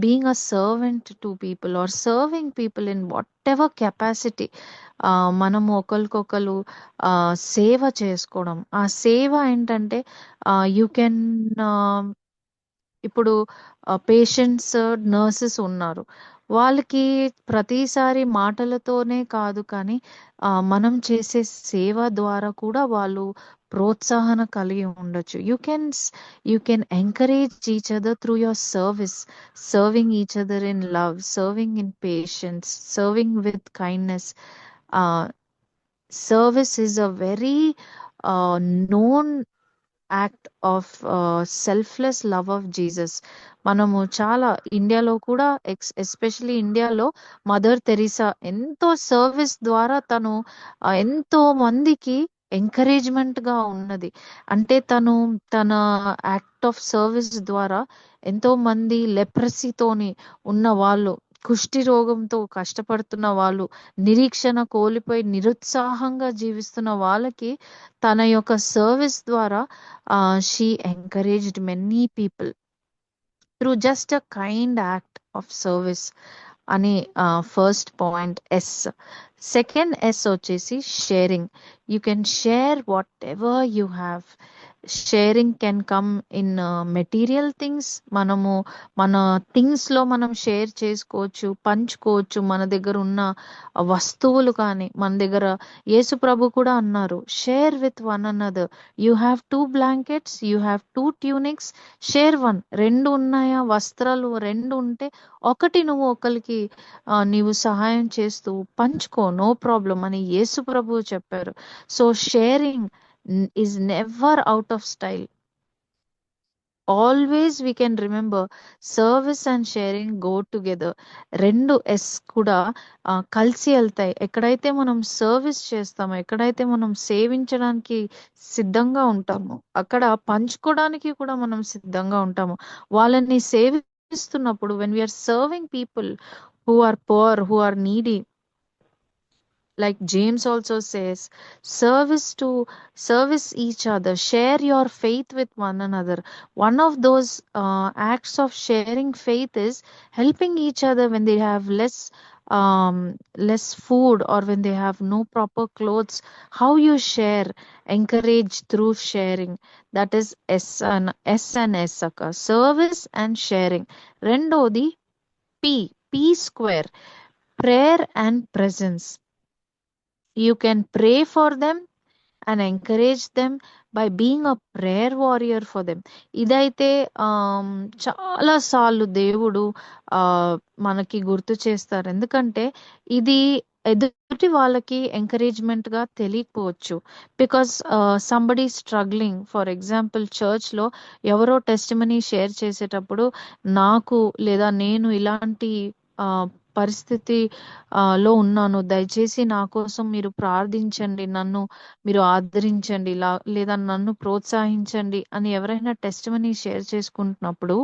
being a servant to people or serving people in whatever capacity, మనము ఒకరికొకరు సేవ చేసుకోవడం. ఆ సేవ ఏంటంటే యూ కెన్ ఇప్పుడు పేషెంట్స్, నర్సెస్ ఉన్నారు. వాళ్ళకి ప్రతిసారి మాటలతోనే కాదు కానీ మనం చేసే సేవ ద్వారా కూడా వాళ్ళు ప్రోత్సాహన కలిగి ఉండొచ్చు. You can encourage each other through your service, serving each other in love, serving in patience, serving with kindness. Service is a very known act of selfless love of Jesus. మనము చాలా ఇండియాలో కూడా ఎస్పెషలీ ఇండియాలో mother Teresa ఎంతో service ద్వారా తను ఎంతో మందికి ఎంకరేజ్మెంట్ గా ఉన్నది. అంటే తను తన యాక్ట్ ఆఫ్ సర్వీస్ ద్వారా ఎంతో మంది లెప్రసీతోని ఉన్న వాళ్ళు, కుష్టి రోగంతో కష్టపడుతున్న వాళ్ళు, నిరీక్షణ కోల్పోయి నిరుత్సాహంగా జీవిస్తున్న వాళ్ళకి తన యొక్క సర్వీస్ ద్వారా she encouraged many people through just a kind act of service అని first point S. Second S వచ్చేసి sharing. You can share whatever you have. Sharing can come in material things. మనము మన థింగ్స్లో మనం share చేసుకోవచ్చు, పంచుకోవచ్చు. మన దగ్గర ఉన్న వస్తువులు కానీ, మన దగ్గర యేసు ప్రభు కూడా అన్నారు, share with one another. You have 2 blankets, you have 2 tunics, share 1. 2 ఉన్నాయా వస్త్రాలు, 2 ఉంటే ఒకటి నువ్వు ఒకరికి నీవు సహాయం చేస్తూ పంచుకో, నో ప్రాబ్లం అని యేసు ప్రభు చెప్పారు. So sharing is never out of style. Always we can remember service and sharing go together. 2 S కూడా కలిసి వెళ్తాయి. ఎక్కడైతే మనం సర్వీస్ చేస్తామో, ఎక్కడైతే మనం సేవించడానికి సిద్ధంగా ఉంటామో, అక్కడ పంచుకోవడానికి కూడా మనం సిద్ధంగా ఉంటాము. వాళ్ళని సేవిస్తున్నప్పుడు when we are serving people who are poor, who are needy, like James also says, service each other, share your faith with one another. One of those acts of sharing faith is helping each other when they have less food or when they have no proper clothes. How you share, encourage through sharing. That is S and S akka, service and sharing. Rendodi P square, prayer and presence. You can pray for them and encourage them by being a prayer warrior for them. ఇదైతే చాలా సార్లు దేవుడు మనకి గుర్తు చేస్తారు. ఎందుకంటే ఇది ఎదుటి వాళ్ళకి ఎంకరేజ్మెంట్ గా తెలియకపోవచ్చు. Because somebody struggling, for example church లో ఎవరో టెస్టిమనీ షేర్ చేసేటప్పుడు నాకు లేదా నేను ఇలాంటి పరిస్థితి లో ఉన్నాను, దయచేసి నా కోసం మీరు ప్రార్థించండి, నన్ను మీరు ఆదరించండి, లేదా నన్ను ప్రోత్సహించండి అని ఎవరైనా టెస్టిమనీ షేర్ చేసుకుంటున్నప్పుడు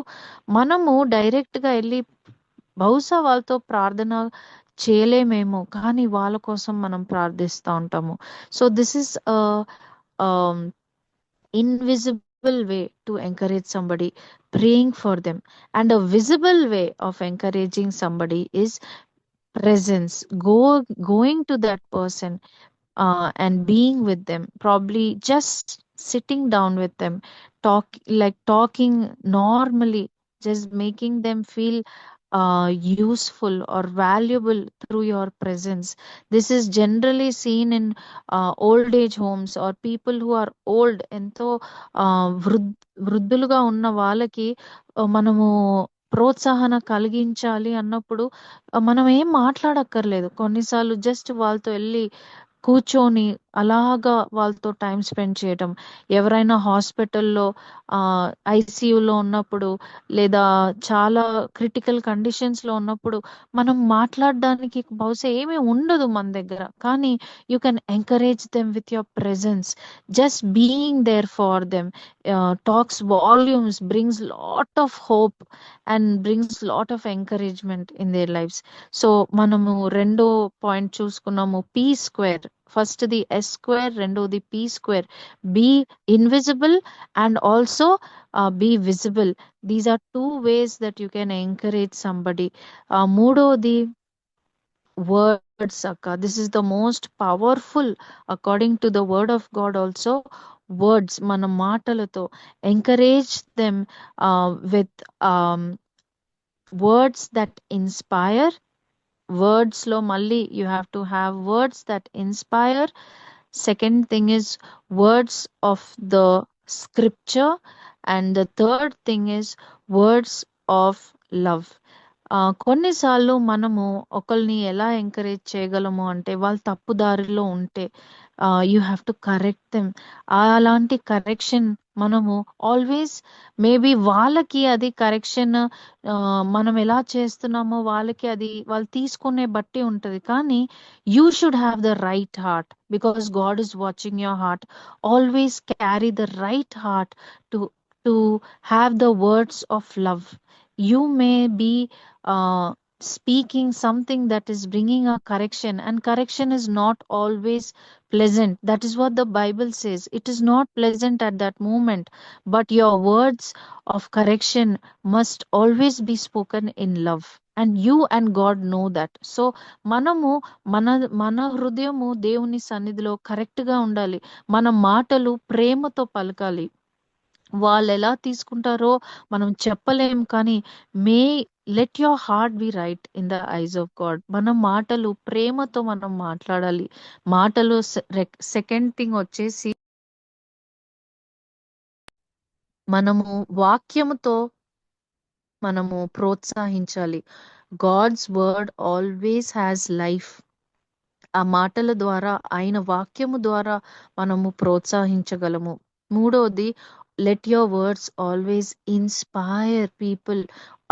మనము డైరెక్ట్ గా వెళ్ళి బహుశా వాళ్ళతో ప్రార్థన చేయలేమేమో, కానీ వాళ్ళ కోసం మనం ప్రార్థిస్తూ ఉంటాము. So this is invisible way to encourage somebody, praying for them. And a visible way of encouraging somebody is presence, going to that person and being with them, probably just sitting down with them, talking normally, just making them feel useful or valuable through your presence. This is generally seen in old age homes or people who are old. ఎంతో వృద్ధులుగా ఉన్న వాళ్ళకి మనము ప్రోత్సాహన కలిగించాలి అన్నప్పుడు మనం ఏం మాట్లాడక్కర్లేదు. కొన్నిసార్లు just వాళ్ళతో వెళ్ళి కూర్చొని అలాగా వాళ్ళతో టైం స్పెండ్ చేయటం. ఎవరైనా హాస్పిటల్లో ఐసీయూలో ఉన్నప్పుడు లేదా చాలా క్రిటికల్ కండిషన్స్ లో ఉన్నప్పుడు మనం మాట్లాడడానికి బహుశా ఏమీ ఉండదు మన దగ్గర, కానీ you can encourage them with your presence. Just being there for them talks volumes, brings lot of hope and brings lot of encouragement in their lives. So మనము రెండో పాయింట్ చూసుకున్నాము, P square. First the S square, రెండోది P square. Be invisible and also be visible. These are two ways that you can encourage somebody. మూడోది words, akka. This is the most powerful according to the word of God also. Words, మన మాటలతో encourage them with words that inspire. Words లో మళ్ళీ you have to have words that inspire. Second thing is words of the scripture, and the third thing is words of love. కొన్నిసార్లు మనము ఒకరిని ఎలా encourage చేయగలము అంటే వాళ్ళు తప్పుదారిలో ఉంటే you have to correct them. అలాంటి కరెక్షన్ మనము ఆల్వేస్ మేబీ వాళ్ళకి అది కరెక్షన్ మనం ఎలా చేస్తున్నామో వాళ్ళకి అది వాళ్ళు తీసుకునే బట్టి ఉంటుంది. కానీ you should have the right heart because God is watching your heart. Always carry the right heart to have the words of love. You may be speaking something that is bringing a correction, and correction is not always pleasant. That is what the Bible says. It is not pleasant at that moment, but your words of correction must always be spoken in love, and you and God know that. So మనము మన హృదయము దేవుని సన్నిధిలో correct గా ఉండాలి. మన మాటలు ప్రేమతో పలకాలి. వాళ్ళు ఎలా తీసుకుంటారో మనం చెప్పలేం, కానీ may let your heart be right in the eyes of God. మన మాటలు ప్రేమతో మనం మాట్లాడాలి. మాటలు సెకండ్ థింగ్ వచ్చేసి మనము వాక్యముతో మనము ప్రోత్సహించాలి. God's word always has life. ఆ మాటల ద్వారా ఆయన వాక్యము ద్వారా మనము ప్రోత్సహించగలము. మూడోది, let your words always inspire people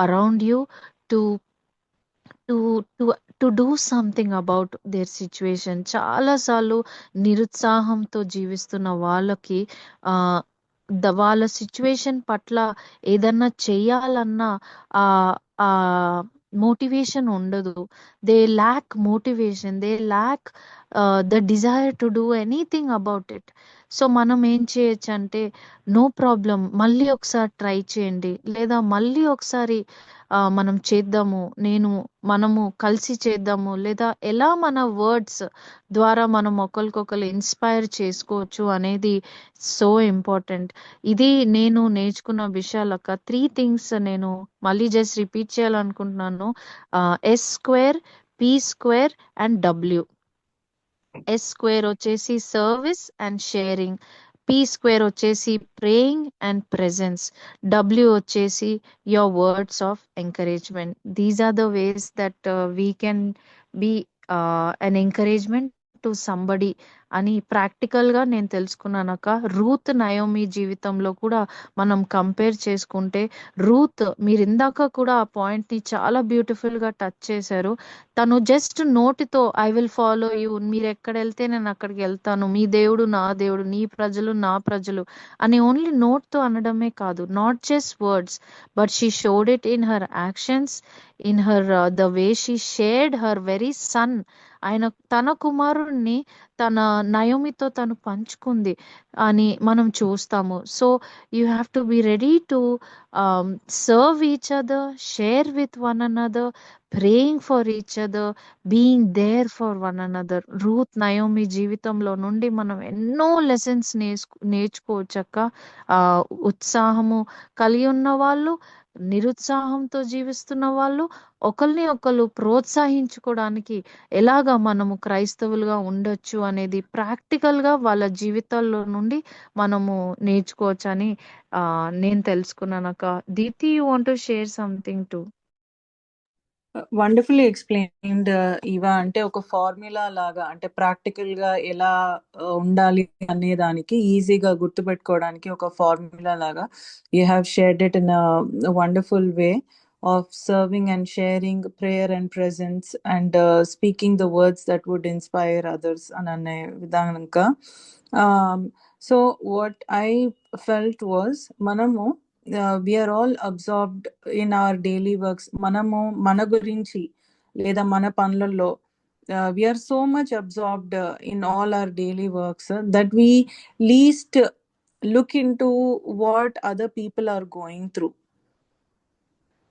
around you to do something about their situation. చాలా సార్లు నిరుత్సాహంతో జీవిస్తున్న వాళ్ళకి వాళ్ళ సిచ్యువేషన్ పట్ల ఏదన్నా చేయాలన్నా ఆ మోటివేషన్ ఉండదు. They lakh motivation, they lakh the desire to do anything about it. So మనం ఏం చేయొచ్చు అంటే, నో ప్రాబ్లం, మళ్ళీ ఒకసారి ట్రై చేయండి, లేదా మళ్ళీ ఒకసారి మనం చేద్దాము, మనము కలిసి చేద్దాము, లేదా ఎలా మన వర్డ్స్ ద్వారా మనం ఒకరికొకరు ఇన్స్పైర్ చేసుకోవచ్చు అనేది సో ఇంపార్టెంట్. ఇది నేను నేర్చుకున్న విషయాలక 3 థింగ్స్ నేను మళ్ళీ జస్ట్ రిపీట్ చేయాలనుకుంటున్నాను. S2, P2 and W. S2 వచ్చేసి సర్వీస్ అండ్ షేరింగ్, P2 వచ్చేసి ప్రేయింగ్ అండ్ ప్రెజెన్స్, W వచ్చేసి your words of encouragement. These are the ways that we can be an encouragement to somebody అని practical గా నేను తెలుసుకున్నానక. Ruth Naomi జీవితంలో కూడా మనం compare చేసుకుంటే, రూత్ మీరు ఇందాక కూడా ఆ పాయింట్ ని చాలా బ్యూటిఫుల్ గా టచ్ చేశారు. తను జస్ట్ నోటితో ఐ విల్ ఫాలో యూ, మీరు ఎక్కడ వెళ్తే నేను అక్కడికి వెళ్తాను, మీ దేవుడు నా దేవుడు, నీ ప్రజలు నా ప్రజలు అని ఓన్లీ నోట్ తో అనడమే కాదు, not just words, but she showed it in her actions, in her the way she shared her very son. ఆయన తన కుమారుణ్ణి తన నయోమితో తను పంచుకుంది అని మనం చూస్తాము. So you have to be ready to serve each other, share with one another, praying for each other, being there for one another. Ruth Naomi జీవితంలో నుండి మనం ఎన్నో లెసన్స్ నేర్చుకోవచ్చక్క. ఉత్సాహము కలిగి ఉన్న వాళ్ళు, నిరుత్సాహంతో జీవిస్తున్న వాళ్ళు, ఒకరిని ఒకరు ప్రోత్సహించుకోవడానికి ఎలాగా మనము క్రైస్తవులుగా ఉండొచ్చు అనేది ప్రాక్టికల్ గా వాళ్ళ జీవితాల్లో నుండి మనము నేర్చుకోవచ్చు అని నేను తెలుసుకున్నానక్క. Deepthi, you want to share something to? Wonderfully explained Eva. అంటే ఒక ఫార్ములా లాగా, అంటే ప్రాక్టికల్ గా ఎలా ఉండాలి అనే దానికి ఈజీగా గుర్తుపెట్టుకోవడానికి ఒక ఫార్ములా లాగా you have shared it in wonderful way of serving and sharing, prayer and presence, and speaking the words that would inspire others anane vidananka. So what I felt was, manamu we are all absorbed in our daily works. మనము మన గురించి లేదా మన పనులలో we are so much absorbed in all our daily works that we least look into what other people are going through.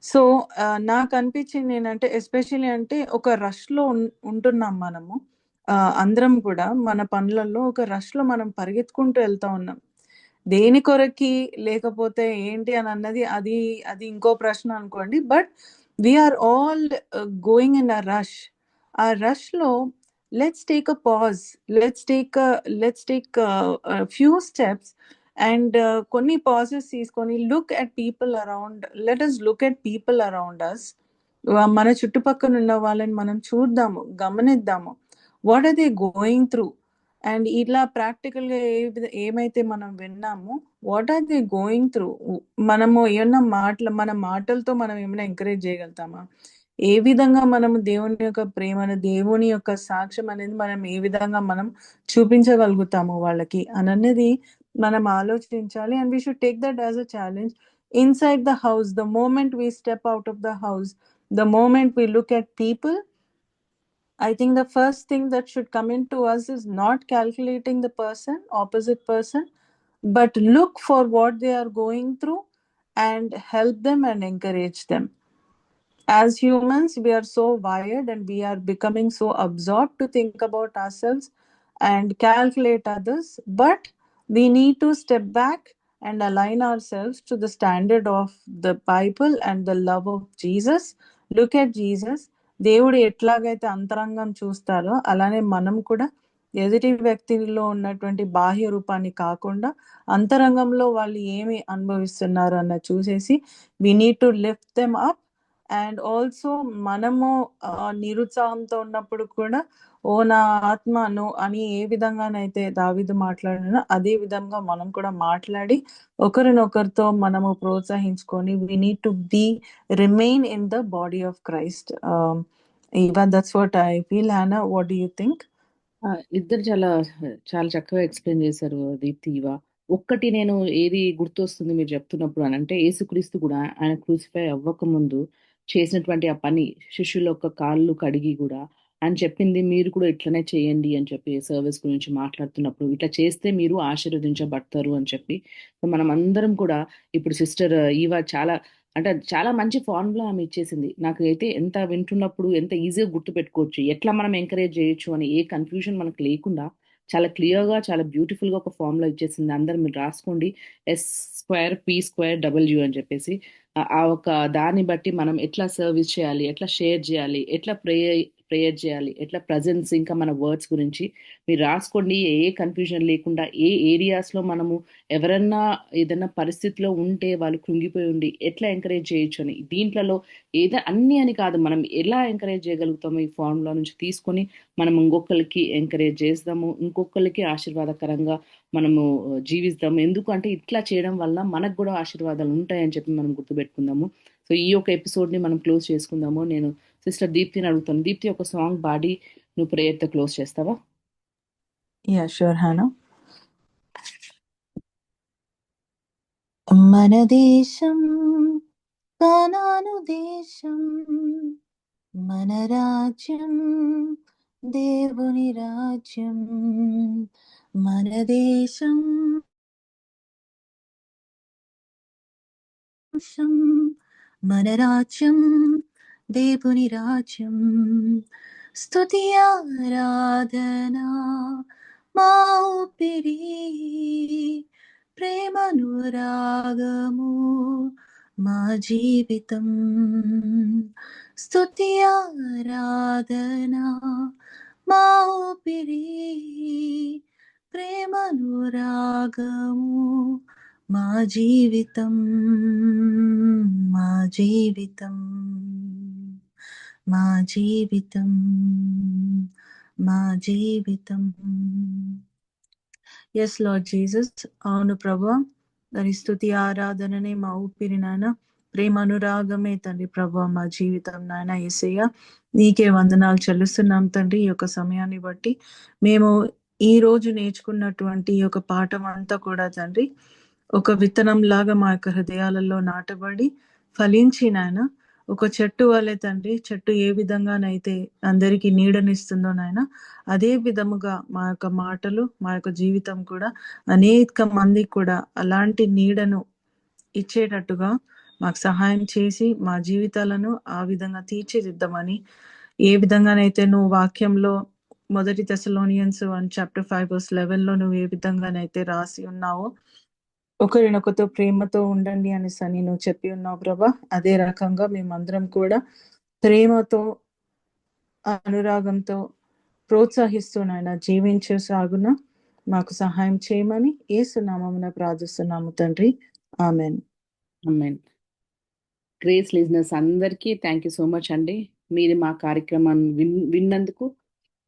So నాకు అనిపించింది ఏంటంటే, especially అంటే ఒక రష్లో ఉంటున్నాం మనము. అందరం కూడా మన పనులలో ఒక రష్లో మనం పరిగెత్తుకుంటూ వెళ్తా ఉన్నాం. దేని కొరకి, లేకపోతే ఏంటి అని అన్నది అది అది ఇంకో ప్రశ్న అనుకోండి. But we are all going in a rush. ఆ రష్లో let's take a pause, let's take few steps and కొన్ని పాజెస్ తీసుకొని look at people around, let us look at people around us. మన చుట్టుపక్కల ఉన్న వాళ్ళని మనం చూద్దాము, గమనిద్దాము, what are they going through. And ఇలా ప్రాక్టికల్గా ఏమైతే మనం విన్నామో, what are they going through. మనము ఏమన్నా మన మాటలతో మనం ఏమైనా ఎంకరేజ్ చేయగలుగుతామా? ఏ విధంగా మనము దేవుని యొక్క ప్రేమను, దేవుని యొక్క సాక్ష్యం అనేది మనం ఏ విధంగా మనం చూపించగలుగుతాము వాళ్ళకి అనేది మనం ఆలోచించాలి. And we should take that as a challenge inside the house. The moment we step out of the house, the moment we look at people, I think the first thing that should come into us is not calculating the opposite person, but look for what they are going through and help them and encourage them. As humans, we are so wired and we are becoming so absorbed to think about ourselves and calculate others, but we need to step back and align ourselves to the standard of the Bible and the love of Jesus. Look at Jesus. దేవుడు ఎట్లాగైతే అంతరంగం చూస్తారో అలానే మనం కూడా ఎదుటి వ్యక్తిలో ఉన్నటువంటి బాహ్య రూపాన్ని కాకుండా అంతరంగంలో వాళ్ళు ఏమి అనుభవిస్తున్నారు అన్న చూసేసి we need to lift them up. And also మనము నిరుత్సాహంతో ఉన్నప్పుడు కూడా ఓ నా ఆత్మను అని ఏ విధంగానైతే దావీదు మాట్లాడినో అదే విధంగా మనం కూడా మాట్లాడి ఒకరినొకరితో మనము ప్రోత్సహించుకొని we need to remain in the body of Christ. Eva, that's what I feel. Hannah, what do you think? ఇద్దరు చాలా చాలా చక్కగా ఎక్స్ప్లెయిన్ చేశారు దీప్తి, ఇవా. ఒక్కటి నేను ఏది గుర్తొస్తుంది మీరు చెప్తున్నప్పుడు అని అంటే, యేసుక్రీస్తు కూడా ఆయన క్రూసిఫై అవ్వక ముందు చేసినటువంటి ఆ పని, శిష్యుల యొక్క కాళ్ళు కడిగి కూడా ఆయన చెప్పింది మీరు కూడా ఇట్లనే చేయండి అని చెప్పి సర్వీస్ గురించి మాట్లాడుతున్నప్పుడు, ఇట్లా చేస్తే మీరు ఆశీర్వదించబడతారు అని చెప్పి. మనం అందరం కూడా ఇప్పుడు సిస్టర్ ఈవా చాలా మంచి ఫార్ములా ఆమె ఇచ్చేసింది. నాకు అయితే ఎంత వింటున్నప్పుడు ఎంత ఈజీగా గుర్తుపెట్టుకోవచ్చు, ఎట్లా మనం ఎంకరేజ్ చేయొచ్చు అని ఏ కన్ఫ్యూజన్ మనకు లేకుండా చాలా క్లియర్గా చాలా బ్యూటిఫుల్గా ఒక ఫార్ములా ఇచ్చేసింది. అందరు మీరు రాసుకోండి, S²P²W అని చెప్పేసి. ఆ ఒక దాన్ని బట్టి మనం ఎట్లా సర్వీస్ చేయాలి, ఎట్లా షేర్ చేయాలి, ఎట్లా ప్రేయర్ చేయాలి, ఎట్లా ప్రజెన్స్, ఇంకా మన వర్డ్స్ గురించి మీరు రాసుకోండి. ఏ కన్ఫ్యూజన్ లేకుండా ఏ ఏరియాస్లో మనము ఎవరన్నా ఏదైనా పరిస్థితిలో ఉంటే వాళ్ళు కృంగిపోయి ఉండి ఎట్లా ఎంకరేజ్ చేయొచ్చు అని. దీంట్లో అన్ని అని కాదు, మనం ఎలా ఎంకరేజ్ చేయగలుగుతామో ఈ ఫార్ములా నుంచి తీసుకొని మనం ఇంకొకరికి ఎంకరేజ్ చేస్తాము, ఇంకొకరికి ఆశీర్వాదకరంగా మనము జీవిస్తాము. ఎందుకంటే ఇట్లా చేయడం వల్ల మనకు కూడా ఆశీర్వాదాలు ఉంటాయని చెప్పి మనం గుర్తుపెట్టుకుందాము. సో ఈ యొక్క ఎపిసోడ్ని మనం క్లోజ్ చేసుకుందాము. నేను సిస్టర్ దీప్తిని అడుగుతాను. దీప్తి, ఒక సాంగ్ పాడి నువ్వు ప్రేయర్తో క్లోజ్ చేస్తావా? Yeah, sure, Hannah. మన దేశం కానాను దేశం, మన రాజ్యం దేవుని రాజ్యం. మన దేశం మన రాజ్యం దేవుని రాజ్యం. స్తుతి ఆరాధనా మా ఊపిరి, ప్రేమనురాగము మా జీవితం. స్తుతి ఆరాధనా మా ఊపిరి, ప్రేమనురాగము మా జీవితం. మా జీవితం, మా జీవితం, మా జీవితం. Yes Lord Jesus. అవును ప్రభా, మరి స్తుతి ఆరాధననే మా ఊపిరి నాయన, ప్రేమ అనురాగమే తండ్రి ప్రభా మా జీవితం నాయన. యేసయ్య నీకే వందనాలు చెల్లిస్తున్నాం తండ్రి. ఈ యొక్క సమయాన్ని బట్టి మేము ఈ రోజు నేర్చుకున్నటువంటి ఈ యొక్క పాఠం అంతా కూడా తండ్రి ఒక విత్తనం లాగా మా యొక్క హృదయాలలో నాటబడి ఫలించి నాయన ఒక చెట్టు వలె తండ్రి, చెట్టు ఏ విధంగానైతే అందరికీ నీడనిస్తుందో నాయన, అదే విధముగా మా యొక్క మాటలు, మా యొక్క జీవితం కూడా అనేక మందికి కూడా అలాంటి నీడను ఇచ్చేటట్టుగా మాకు సహాయం చేసి మా జీవితాలను ఆ విధంగా తీర్చిదిద్దామని, ఏ విధంగానైతే నువ్వు వాక్యంలో మొదటి Thessalonians 1:5 నువ్వు ఏ విధంగానైతే రాసి ఉన్నావో, ఒకరినొకరితో ప్రేమతో ఉండండి అనేసి నువ్వు చెప్పి ఉన్నావు ప్రభా. అదే రకంగా మేమందరం కూడా ప్రేమతో, అనురాగంతో ప్రోత్సహిస్తూ నాయన జీవించే సాగున మాకు సహాయం చేయమని యేసు నామమున ప్రార్థిస్తున్నాము తండ్రి. ఆమెన్. ఆమేన్. గ్రేస్ లిజనర్స్ అందరికీ థ్యాంక్ యూ సో మచ్ అండి. మీరు మా కార్యక్రమాన్ని విన్నందుకు.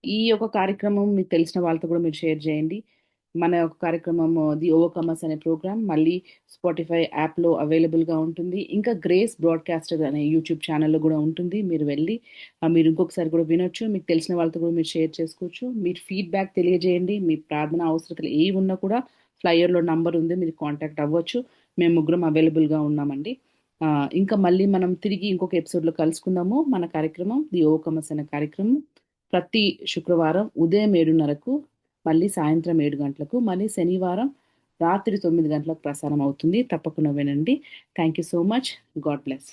ఈ యొక్క కార్యక్రమం మీకు తెలిసిన వాళ్ళతో కూడా మీరు షేర్ చేయండి. మన యొక్క కార్యక్రమం ది ఓవర్కమర్స్ అనే ప్రోగ్రామ్ మళ్ళీ స్పాటిఫై యాప్లో అవైలబుల్గా ఉంటుంది. ఇంకా గ్రేస్ బ్రాడ్కాస్టర్ అనే యూట్యూబ్ ఛానల్లో కూడా ఉంటుంది. మీరు వెళ్ళి మీరు ఇంకొకసారి కూడా వినొచ్చు. మీకు తెలిసిన వాళ్ళతో కూడా మీరు షేర్ చేసుకోవచ్చు. మీరు ఫీడ్బ్యాక్ తెలియజేయండి. మీ ప్రార్థన అవసరతలు ఏ ఉన్నా కూడా ఫ్లైయర్లో నంబర్ ఉంది, మీరు కాంటాక్ట్ అవ్వచ్చు. మేము ముగ్గురం అవైలబుల్గా ఉన్నామండి. ఇంకా మళ్ళీ మనం తిరిగి ఇంకొక ఎపిసోడ్లో కలుసుకుందాము. మన కార్యక్రమం ది ఓవర్కమర్స్ అనే కార్యక్రమం ప్రతి శుక్రవారం ఉదయం 7:30కు, మళ్ళీ సాయంత్రం 7 గంటలకు, మళ్ళీ శనివారం రాత్రి 9 గంటలకు ప్రసారం అవుతుంది. తప్పకుండా వినండి. Thank you so much. God bless.